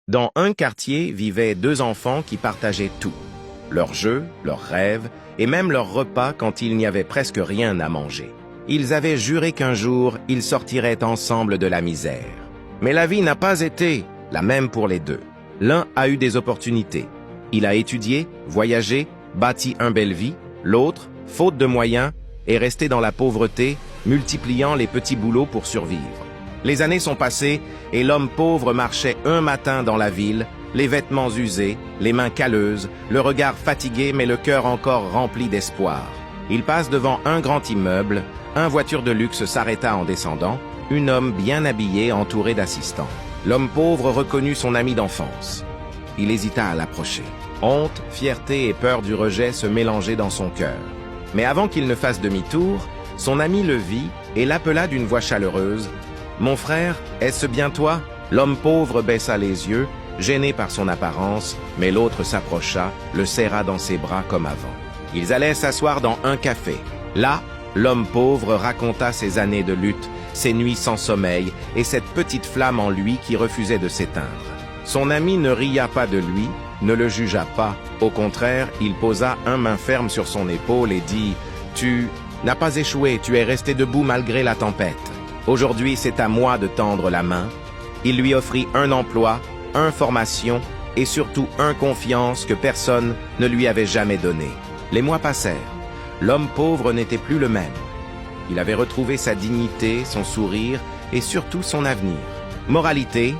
Dans un quartier vivaient deux enfants qui partageaient tout. Leurs jeux, leurs rêves et même leurs repas quand il n'y avait presque rien à manger. Ils avaient juré qu'un jour, ils sortiraient ensemble de la misère. Mais la vie n'a pas été la même pour les deux. L'un a eu des opportunités. Il a étudié, voyagé, bâti une belle vie. L'autre, faute de moyens, est resté dans la pauvreté, multipliant les petits boulots pour survivre. Les années sont passées et l'homme pauvre marchait un matin dans la ville, les vêtements usés, les mains calleuses, le regard fatigué mais le cœur encore rempli d'espoir. Il passe devant un grand immeuble, une voiture de luxe s'arrêta en descendant, un homme bien habillé entouré d'assistants. L'homme pauvre reconnut son ami d'enfance. Il hésita à l'approcher. Honte, fierté et peur du rejet se mélangeaient dans son cœur. Mais avant qu'il ne fasse demi-tour, son ami le vit et l'appela d'une voix chaleureuse. « Mon frère, est-ce bien toi ?» L'homme pauvre baissa les yeux, gêné par son apparence, mais l'autre s'approcha, le serra dans ses bras comme avant. Ils allaient s'asseoir dans un café. Là, l'homme pauvre raconta ses années de lutte, ses nuits sans sommeil et cette petite flamme en lui qui refusait de s'éteindre. Son ami ne ria pas de lui, ne le jugea pas. Au contraire, il posa une main ferme sur son épaule et dit « Tu n'as pas échoué, tu es resté debout malgré la tempête. Aujourd'hui, c'est à moi de tendre la main. » Il lui offrit un emploi, une formation et surtout une confiance que personne ne lui avait jamais donnée. Les mois passèrent. L'homme pauvre n'était plus le même. Il avait retrouvé sa dignité, son sourire et surtout son avenir. Moralité,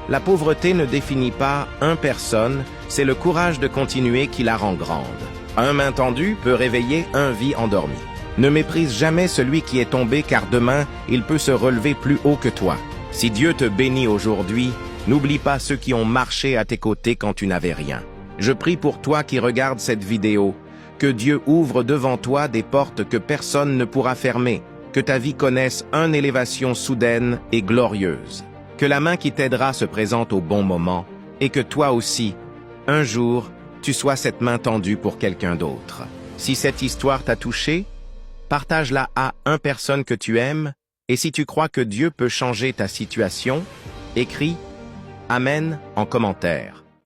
la pauvreté ne définit pas une personne, c'est le courage de continuer qui la rend grande. Un main tendue peut réveiller une vie endormie. Ne méprise jamais celui qui est tombé car demain, il peut se relever plus haut que toi. Si Dieu te bénit aujourd'hui, n'oublie pas ceux qui ont marché à tes côtés quand tu n'avais rien. Je prie pour toi qui regardes cette vidéo, que Dieu ouvre devant toi des portes que personne ne pourra fermer, que ta vie connaisse une élévation soudaine et glorieuse, que la main qui t'aidera se présente au bon moment et que toi aussi, un jour, tu sois cette main tendue pour quelqu'un d'autre. Si cette histoire t'a touché, partage-la à une personne que tu aimes et si tu crois que Dieu peut changer ta situation, écris « Amen » en commentaire.